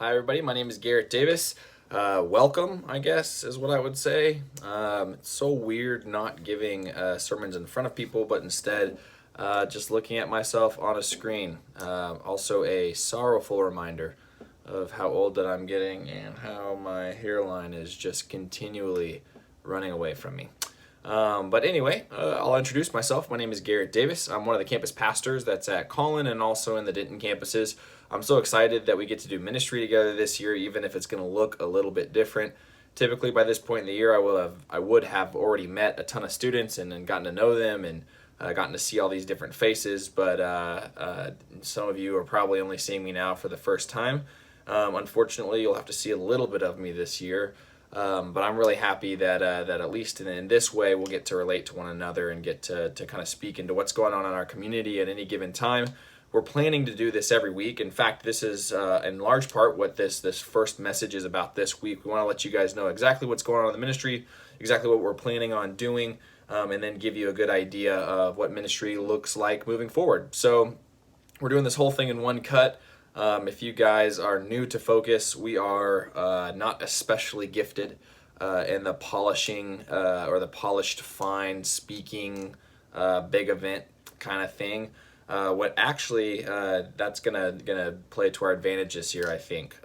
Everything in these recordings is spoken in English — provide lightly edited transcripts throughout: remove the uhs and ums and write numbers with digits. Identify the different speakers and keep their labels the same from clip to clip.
Speaker 1: Hi, everybody. My name is Garrett Davis. Welcome, I guess, is what I would say. It's so weird not giving sermons in front of people, but instead just looking at myself on a screen. Also, a sorrowful reminder of how old that I'm getting and how my hairline is just continually running away from me. But anyway, I'll introduce myself. My name is Garrett Davis. I'm one of the campus pastors that's at Collin and also in the Denton campuses. I'm so excited that we get to do ministry together this year, even if it's going to look a little bit different. Typically, by this point in the year, I would have already met a ton of students and gotten to know them and gotten to see all these different faces. But some of you are probably only seeing me now for the first time. Unfortunately, you'll have to see a little bit of me this year. But I'm really happy that at least in this way we'll get to relate to one another and get to kind of speak into what's going on in our community at any given time. We're planning to do this every week. In fact, this is in large part what this first message is about this week. We want to let you guys know exactly what's going on in the ministry, exactly what we're planning on doing, and then give you a good idea of what ministry looks like moving forward. So we're doing this whole thing in one cut. If you guys are new to Focus, we are not especially gifted in the polishing or the polished, fine speaking, big event kind of thing. What actually that's gonna play to our advantage this year, I think.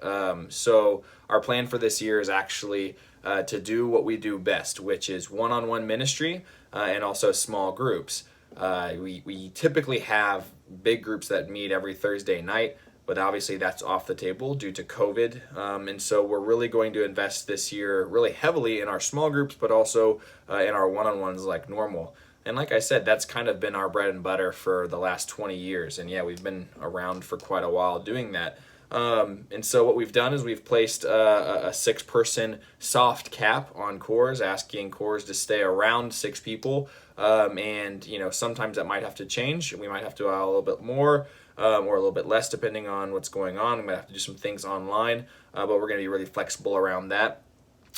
Speaker 1: So our plan for this year is actually to do what we do best, which is one-on-one ministry and also small groups. We typically have big groups that meet every Thursday night, but obviously that's off the table due to COVID. And so we're really going to invest this year really heavily in our small groups, but also in our one-on-ones like normal. And like I said, that's kind of been our bread and butter for the last 20 years. And yeah, we've been around for quite a while doing that. And so what we've done is we've placed a 6-person soft cap on cores, asking cores to stay around 6 people. And sometimes that might have to change. We might have to allow a little bit more or a little bit less depending on what's going on. We might have to do some things online, but we're going to be really flexible around that.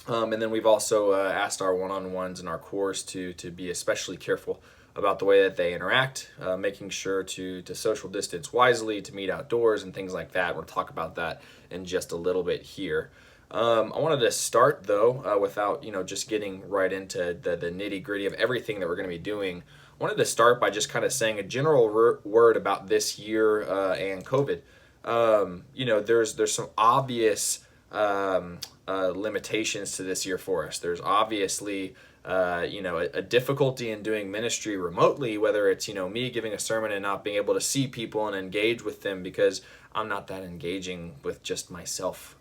Speaker 1: And then we've also asked our one-on-ones and our cores to be especially careful about the way that they interact, making sure to social distance wisely, to meet outdoors and things like that. We'll talk about that in just a little bit here. I wanted to start though, without just getting right into the nitty gritty of everything that we're going to be doing. I wanted to start by just kind of saying a general word about this year and COVID. There's some obvious limitations to this year for us. There's obviously a difficulty in doing ministry remotely, whether it's me giving a sermon and not being able to see people and engage with them because I'm not that engaging with just myself.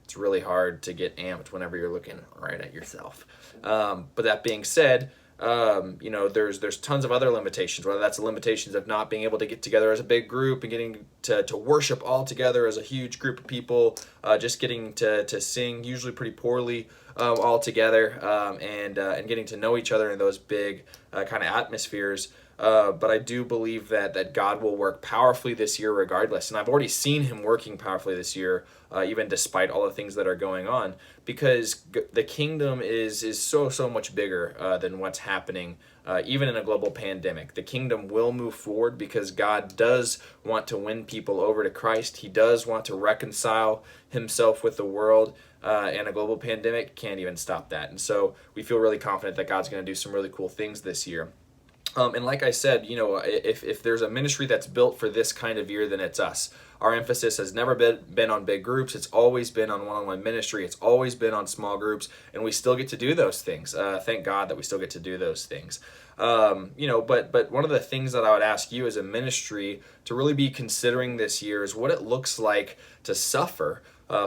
Speaker 1: It's really hard to get amped whenever you're looking right at yourself. But that being said, there's tons of other limitations, whether that's the limitations of not being able to get together as a big group and getting to worship all together as a huge group of people, just getting to sing usually pretty poorly all together, and getting to know each other in those big kind of atmospheres. But I do believe that God will work powerfully this year regardless. And I've already seen him working powerfully this year, even despite all the things that are going on, because the kingdom is so much bigger than what's happening, even in a global pandemic. The kingdom will move forward because God does want to win people over to Christ. He does want to reconcile himself with the world, and a global pandemic can't even stop that. And so we feel really confident that God's going to do some really cool things this year. And like I said, if there's a ministry that's built for this kind of year, then it's us. Our emphasis has never been on big groups. It's always been on one-on-one ministry. It's always been on small groups, and we still get to do those things. Thank God that we still get to do those things. But one of the things that I would ask you as a ministry to really be considering this year is what it looks like to suffer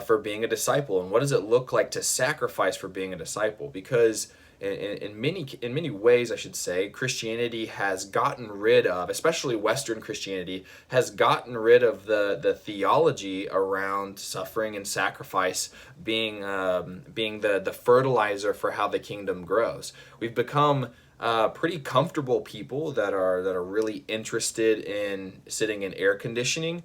Speaker 1: for being a disciple, and what does it look like to sacrifice for being a disciple? Because in many ways, I should say, Christianity has gotten rid of, especially Western Christianity, has gotten rid of the theology around suffering and sacrifice being the fertilizer for how the kingdom grows. We've become pretty comfortable people that are really interested in sitting in air conditioning,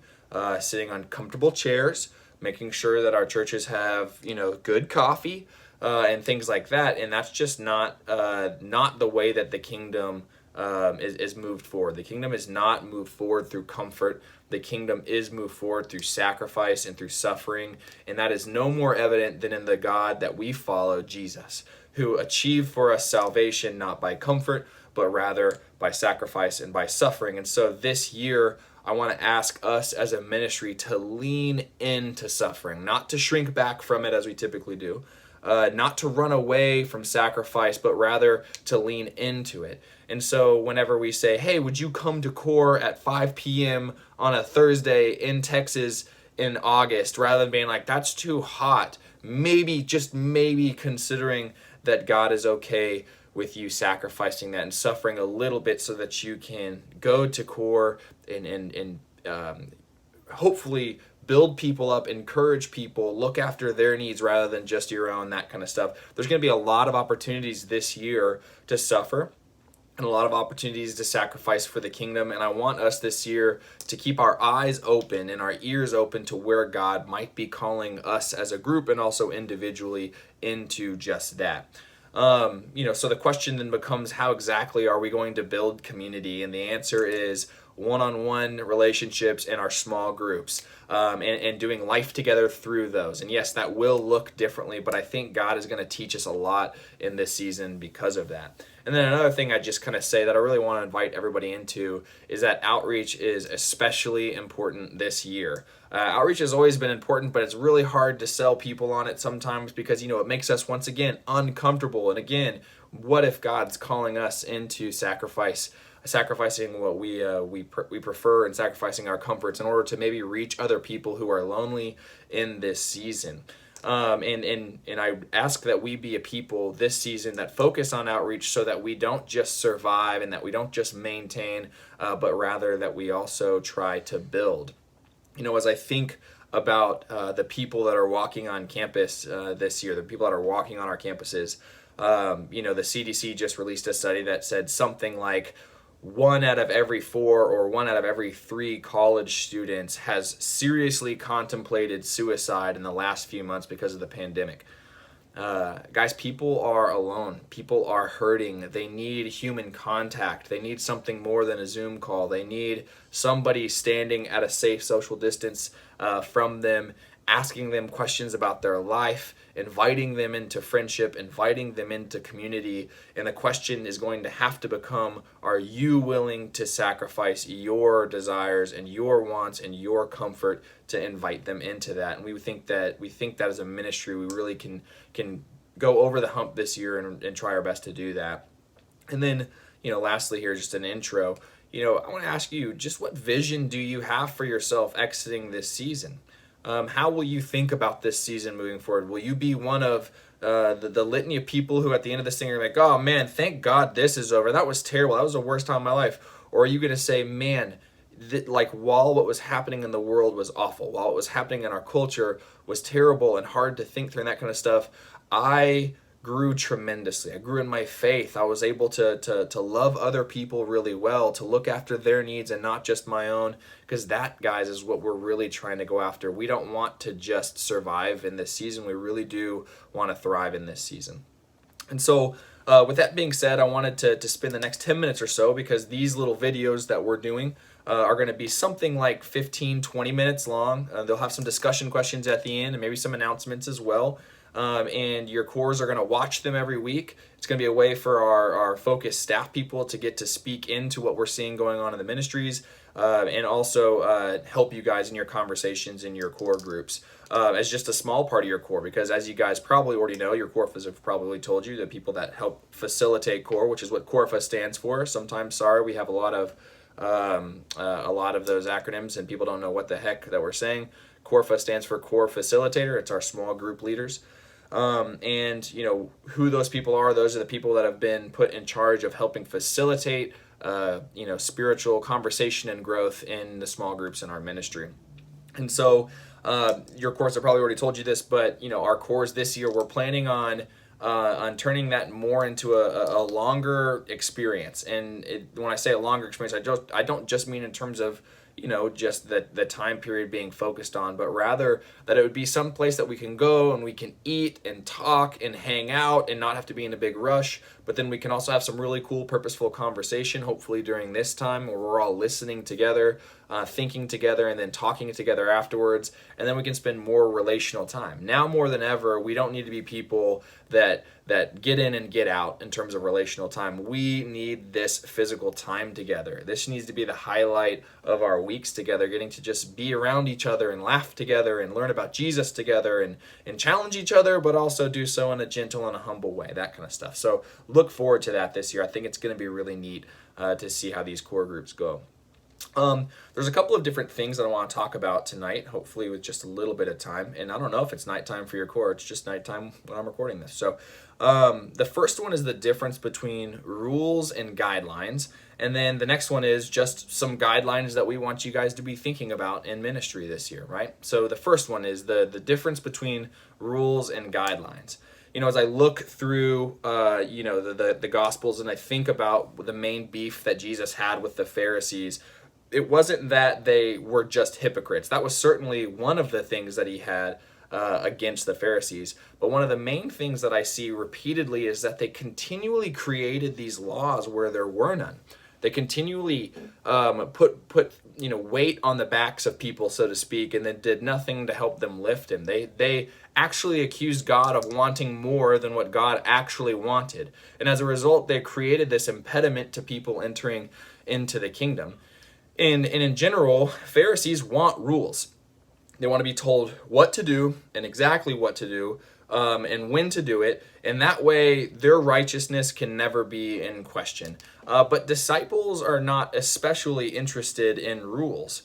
Speaker 1: sitting on comfortable chairs, making sure that our churches have good coffee. And things like that, and that's just not the way that the kingdom is moved forward. The kingdom is not moved forward through comfort. the kingdom is moved forward through sacrifice and through suffering. And that is no more evident than in the God that we follow, Jesus, who achieved for us salvation not by comfort, but rather by sacrifice and by suffering. And so this year, I want to ask us as a ministry to lean into suffering, not to shrink back from it as we typically do, not to run away from sacrifice, but rather to lean into it. And so whenever we say, hey, would you come to core at 5 p.m. on a Thursday in Texas in August, rather than being like, that's too hot, maybe, just maybe considering that God is okay with you sacrificing that and suffering a little bit so that you can go to core and hopefully build people up, encourage people, look after their needs rather than just your own, that kind of stuff. There's going to be a lot of opportunities this year to suffer and a lot of opportunities to sacrifice for the kingdom. And I want us this year to keep our eyes open and our ears open to where God might be calling us as a group and also individually into just that. So the question then becomes, how exactly are we going to build community? And the answer is one-on-one relationships in our small groups, and doing life together through those. And yes, that will look differently, but I think God is going to teach us a lot in this season because of that. And then another thing I just kind of say that I really want to invite everybody into is that outreach is especially important this year. Outreach has always been important, but it's really hard to sell people on it sometimes because, it makes us, once again, uncomfortable. And again, what if God's calling us into sacrificing what we prefer and sacrificing our comforts in order to maybe reach other people who are lonely in this season? And I ask that we be a people this season that focus on outreach so that we don't just survive and that we don't just maintain, but rather that we also try to build. As I think about the people that are walking on campus this year, the people that are walking on our campuses, the CDC just released a study that said something like 1 out of every 4 or 1 out of every 3 college students has seriously contemplated suicide in the last few months because of the pandemic. Guys, people are alone. People are hurting. They need human contact. They need something more than a Zoom call. They need somebody standing at a safe social distance from them, asking them questions about their life, inviting them into friendship, inviting them into community. And the question is going to have to become, are you willing to sacrifice your desires and your wants and your comfort to invite them into that? And we think that as a ministry, we really can go over the hump this year and try our best to do that. And then, lastly here, just an intro, I want to ask you, just what vision do you have for yourself exiting this season? How will you think about this season moving forward? Will you be one of the litany of people who at the end of this thing are like, oh man, thank God this is over. That was terrible. That was the worst time of my life. Or are you going to say, man, while what was happening in the world was awful, while what was happening in our culture was terrible and hard to think through and that kind of stuff, I grew tremendously. I grew in my faith. I was able to love other people really well, to look after their needs and not just my own, because that, guys, is what we're really trying to go after. We don't want to just survive in this season. We really do want to thrive in this season. And so with that being said, I wanted to spend the next 10 minutes or so, because these little videos that we're doing are going to be something like 15, 20 minutes long. They'll have some discussion questions at the end and maybe some announcements as well. And your cores are going to watch them every week. It's going to be a way for our focused staff people to get to speak into what we're seeing going on in the ministries, and also help you guys in your conversations in your core groups as just a small part of your core, because as you guys probably already know, your Corfas have probably told you, the people that help facilitate core, which is what Corfa stands for. Sometimes, sorry, we have a lot of those acronyms and people don't know what the heck that we're saying. Corfa stands for Core Facilitator. It's our small group leaders. And who those people are, those are the people that have been put in charge of helping facilitate spiritual conversation and growth in the small groups in our ministry. And so your cores have probably already told you this, but our cores this year, we're planning on turning that more into a longer experience. And when I say a longer experience, I don't just mean in terms of just the time period being focused on, but rather that it would be some place that we can go and we can eat and talk and hang out and not have to be in a big rush. But then we can also have some really cool, purposeful conversation, hopefully during this time where we're all listening together, thinking together, and then talking together afterwards. And then we can spend more relational time. Now more than ever, we don't need to be people that get in and get out in terms of relational time. We need this physical time together. This needs to be the highlight of our weeks together, getting to just be around each other and laugh together and learn about Jesus together and challenge each other, but also do so in a gentle and a humble way, that kind of stuff. So look forward to that this year. I think it's going to be really neat to see how these core groups go. There's a couple of different things that I want to talk about tonight, hopefully with just a little bit of time. And I don't know if it's nighttime for your core, it's just nighttime when I'm recording this. So the first one is the difference between rules and guidelines. And then the next one is just some guidelines that we want you guys to be thinking about in ministry this year, right? So the first one is the difference between rules and guidelines. As I look through, the Gospels and I think about the main beef that Jesus had with the Pharisees, it wasn't that they were just hypocrites. That was certainly one of the things that he had against the Pharisees. But one of the main things that I see repeatedly is that they continually created these laws where there were none. They continually put weight on the backs of people, so to speak, and then did nothing to help them lift him. They actually accused God of wanting more than what God actually wanted. And as a result, they created this impediment to people entering into the kingdom. And in general, Pharisees want rules. They want to be told what to do and exactly what to do and when to do it. And that way, their righteousness can never be in question. But disciples are not especially interested in rules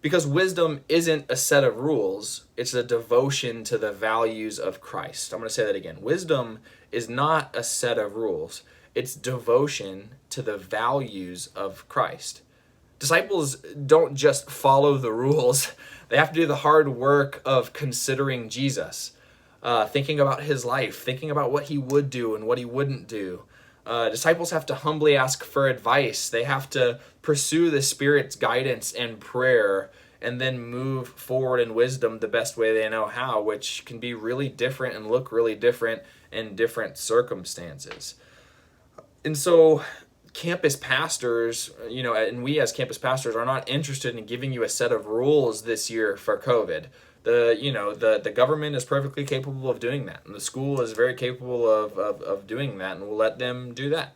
Speaker 1: because wisdom isn't a set of rules. It's a devotion to the values of Christ. I'm going to say that again. Wisdom is not a set of rules. It's devotion to the values of Christ. Disciples don't just follow the rules. They have to do the hard work of considering Jesus, thinking about his life, thinking about what he would do and what he wouldn't do. Disciples have to humbly ask for advice. They have to pursue the Spirit's guidance and prayer and then move forward in wisdom the best way they know how, which can be really different and look really different in different circumstances. And so campus pastors, and we as campus pastors are not interested in giving you a set of rules this year for COVID. The government is perfectly capable of doing that, and the school is very capable of doing that, and we'll let them do that.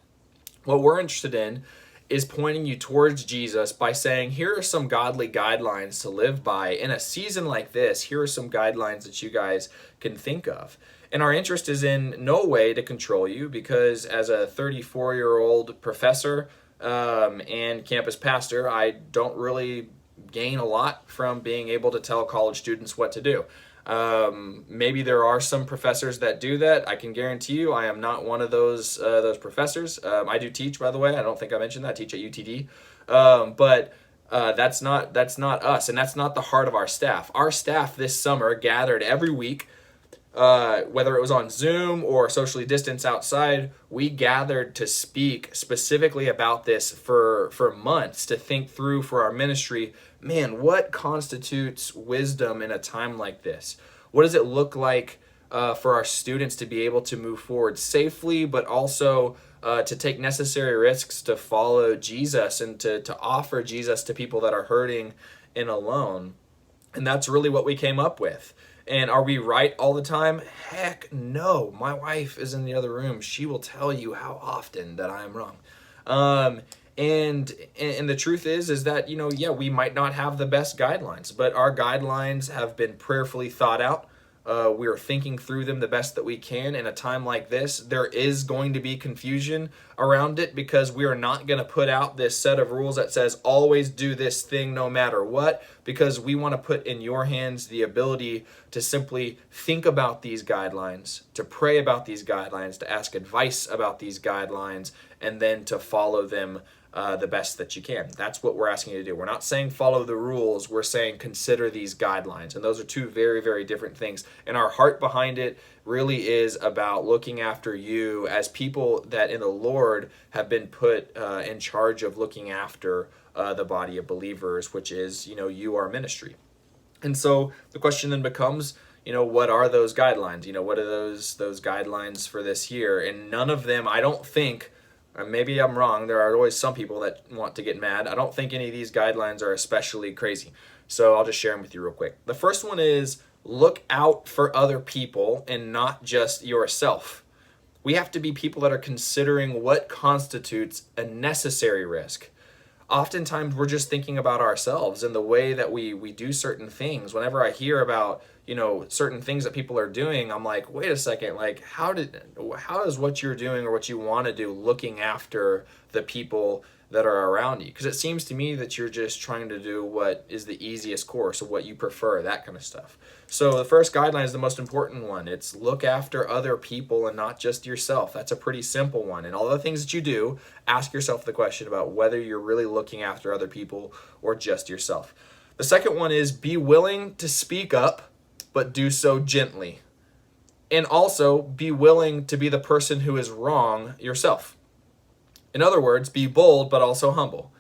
Speaker 1: What we're interested in is pointing you towards Jesus by saying, here are some godly guidelines to live by in a season like this. Here are some guidelines that you guys can think of. And our interest is in no way to control you, because as a 34-year-old professor and campus pastor, I don't really gain a lot from being able to tell college students what to do. Maybe there are some professors that do that. I can guarantee you I am not one of those professors. I do teach, by the way. I don't think I mentioned that. I teach at UTD. But that's not us, and that's not the heart of our staff. Our staff this summer gathered every week. Whether it was on Zoom or socially distanced outside, we gathered to speak specifically about this for months, to think through for our ministry. Man, what constitutes wisdom in a time like this? What does it look like for our students to be able to move forward safely, but also to take necessary risks to follow Jesus and to offer Jesus to people that are hurting and alone? And that's really what we came up with. And are we right all the time? Heck no. My wife is in the other room. She will tell you how often that I am wrong. And the truth is that, we might not have the best guidelines, but our guidelines have been prayerfully thought out. We are thinking through them the best that we can. In a time like this, there is going to be confusion around it, because we are not going to put out this set of rules that says always do this thing no matter what, because we want to put in your hands the ability to simply think about these guidelines, to pray about these guidelines, to ask advice about these guidelines, and then to follow them the best that you can. That's what we're asking you to do. We're not saying follow the rules. We're saying consider these guidelines. And those are two very, very different things. And our heart behind it really is about looking after you as people that in the Lord have been put in charge of looking after the body of believers, which is, you are ministry. And so the question then becomes, what are those guidelines? What are those guidelines for this year? And none of them, I don't think, or maybe I'm wrong, there are always some people that want to get mad. I don't think any of these guidelines are especially crazy. So I'll just share them with you real quick. The first one is look out for other people and not just yourself. We have to be people that are considering what constitutes a necessary risk. Oftentimes we're just thinking about ourselves and the way that we do certain things. Whenever I hear about, certain things that people are doing, I'm like, wait a second, like how is what you're doing or what you want to do looking after the people that are around you? Because it seems to me that you're just trying to do what is the easiest course of what you prefer, that kind of stuff. So the first guideline is the most important one. It's look after other people and not just yourself. That's a pretty simple one. And all the things that you do, ask yourself the question about whether you're really looking after other people or just yourself. The second one is be willing to speak up, but do so gently. And also be willing to be the person who is wrong yourself. In other words, be bold, but also humble.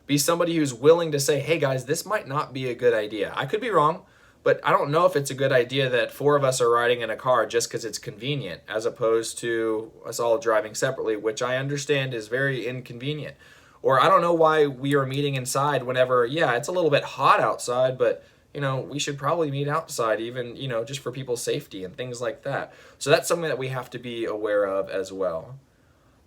Speaker 1: Be somebody who's willing to say, hey guys, this might not be a good idea. I could be wrong, but I don't know if it's a good idea that 4 of us are riding in a car just because it's convenient, as opposed to us all driving separately, which I understand is very inconvenient. Or I don't know why we are meeting inside whenever, it's a little bit hot outside, but we should probably meet outside even, just for people's safety and things like that. So that's something that we have to be aware of as well.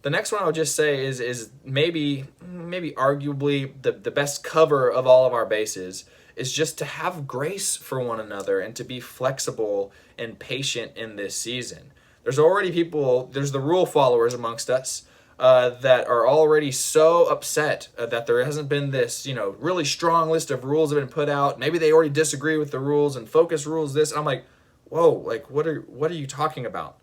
Speaker 1: The next one I would just say is maybe arguably the best cover of all of our bases is just to have grace for one another and to be flexible and patient in this season. There's already there's the rule followers amongst us that are already so upset that there hasn't been this, really strong list of rules that have been put out. Maybe they already disagree with the rules and focus rules this. And I'm like, whoa, like what are you talking about?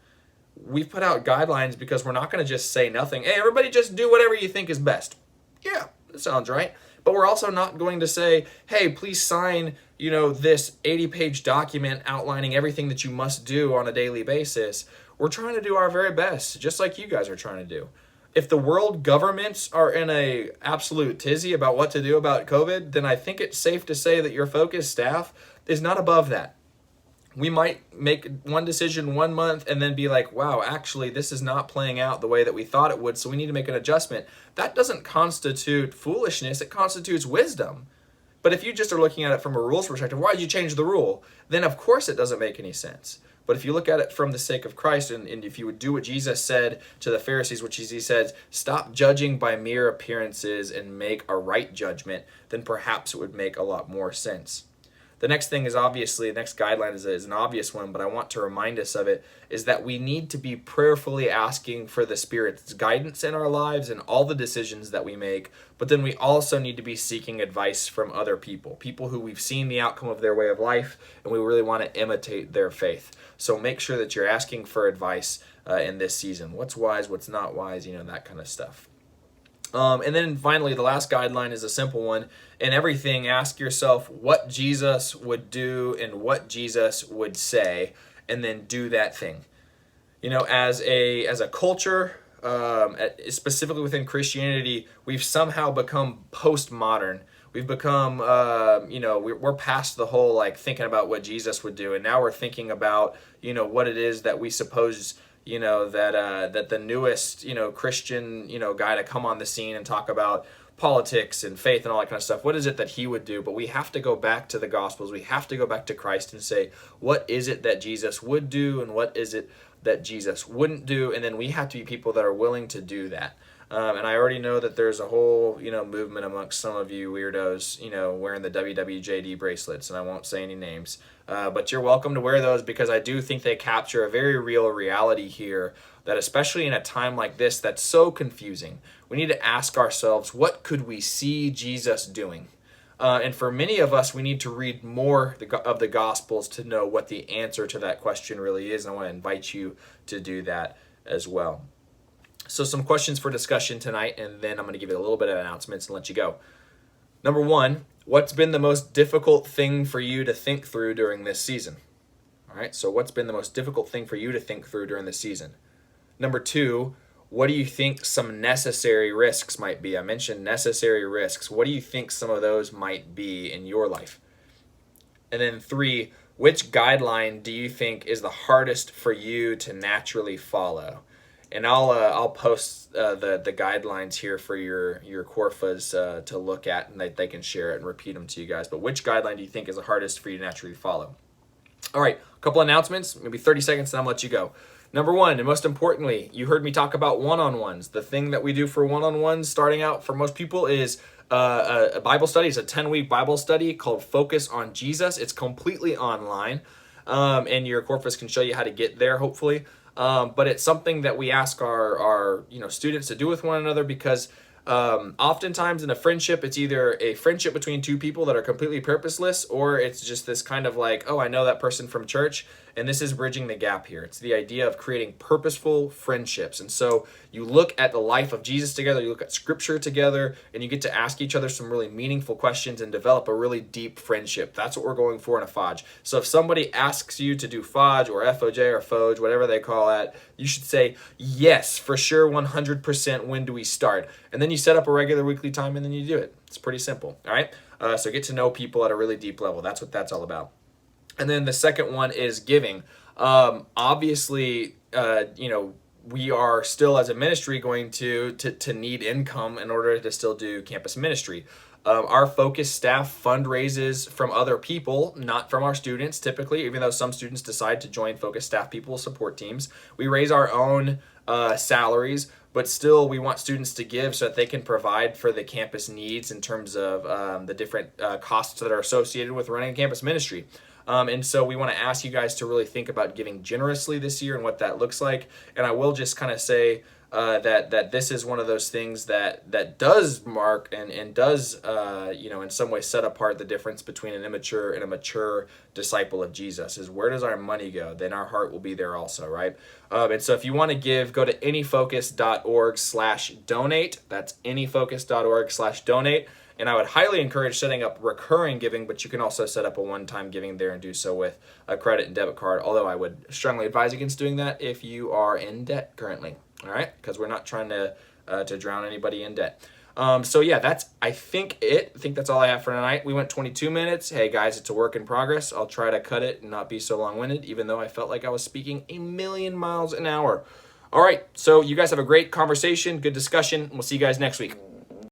Speaker 1: We've put out guidelines because we're not going to just say nothing. Hey, everybody just do whatever you think is best. Yeah, that sounds right. But we're also not going to say, hey, please sign, this 80-page document outlining everything that you must do on a daily basis. We're trying to do our very best, just like you guys are trying to do. If the world governments are in a absolute tizzy about what to do about COVID, then I think it's safe to say that your focus staff is not above that. We might make one decision 1 month and then be like, wow, actually, this is not playing out the way that we thought it would, so we need to make an adjustment. That doesn't constitute foolishness, it constitutes wisdom. But if you just are looking at it from a rules perspective, why did you change the rule? Then of course it doesn't make any sense. But if you look at it from the sake of Christ, and if you would do what Jesus said to the Pharisees, which is he says, stop judging by mere appearances and make a right judgment, then perhaps it would make a lot more sense. The next thing is obviously, the next guideline is an obvious one, but I want to remind us of it, is that we need to be prayerfully asking for the Spirit's guidance in our lives and all the decisions that we make, but then we also need to be seeking advice from other people who we've seen the outcome of their way of life, and we really want to imitate their faith. So make sure that you're asking for advice in this season. What's wise, what's not wise, that kind of stuff. And then finally, the last guideline is a simple one. In everything, ask yourself what Jesus would do and what Jesus would say, and then do that thing. As a culture, specifically within Christianity, we've somehow become postmodern. We've become, we're past the whole thinking about what Jesus would do, and now we're thinking about, what it is that we suppose that the newest, Christian, guy to come on the scene and talk about politics and faith and all that kind of stuff. What is it that he would do? But we have to go back to the Gospels. We have to go back to Christ and say, what is it that Jesus would do and what is it that Jesus wouldn't do? And then we have to be people that are willing to do that. And I already know that there's a whole, movement amongst some of you weirdos, wearing the WWJD bracelets, and I won't say any names. But you're welcome to wear those because I do think they capture a very real reality here that especially in a time like this that's so confusing, we need to ask ourselves, what could we see Jesus doing? And for many of us, we need to read more of the Gospels to know what the answer to that question really is, and I want to invite you to do that as well. So some questions for discussion tonight, and then I'm going to give you a little bit of announcements and let you go. Number 1, what's been the most difficult thing for you to think through during this season? All right, so what's been the most difficult thing for you to think through during this season? Number 2, what do you think some necessary risks might be? I mentioned necessary risks. What do you think some of those might be in your life? And then 3, which guideline do you think is the hardest for you to naturally follow? And I'll post the guidelines here for your Corfas to look at, and they can share it and repeat them to you guys. But which guideline do you think is the hardest for you to naturally follow? All right, a couple announcements, maybe 30 seconds, and I'll let you go. Number 1, and most importantly, you heard me talk about one-on-ones. The thing that we do for one-on-ones starting out for most people is a Bible study. It's a 10-week Bible study called Focus on Jesus. It's completely online, and your Corpus can show you how to get there, hopefully. But it's something that we ask our students to do with one another because oftentimes in a friendship, it's either a friendship between two people that are completely purposeless, or it's just this kind of like, oh, I know that person from church, and this is bridging the gap here. It's the idea of creating purposeful friendships. And so you look at the life of Jesus together, you look at scripture together, and you get to ask each other some really meaningful questions and develop a really deep friendship. That's what we're going for in a Fodge. So if somebody asks you to do Fodge or FOJ or Foj, whatever they call it, you should say, yes, for sure, 100%, when do we start? And then you set up a regular weekly time and then you do it. It's pretty simple, all right? So get to know people at a really deep level. That's what that's all about. And then the second one is giving. Obviously, we are still as a ministry going to need income in order to still do campus ministry. Our focus staff fundraises from other people, not from our students typically, even though some students decide to join focus staff people support teams. We raise our own salaries, but still we want students to give so that they can provide for the campus needs in terms of the different costs that are associated with running a campus ministry. And so we want to ask you guys to really think about giving generously this year and what that looks like. And I will just kind of say that this is one of those things that does mark and does, in some way set apart the difference between an immature and a mature disciple of Jesus is where does our money go? Then our heart will be there also, right? And so if you want to give, go to anyfocus.org/donate. That's anyfocus.org/donate. And I would highly encourage setting up recurring giving, but you can also set up a one-time giving there and do so with a credit and debit card, although I would strongly advise against doing that if you are in debt currently, all right? Because we're not trying to drown anybody in debt. So yeah, that's, I think that's all I have for tonight. We went 22 minutes. Hey guys, it's a work in progress. I'll try to cut it and not be so long-winded, even though I felt like I was speaking a million miles an hour. All right, so you guys have a great conversation, good discussion, and we'll see you guys next week.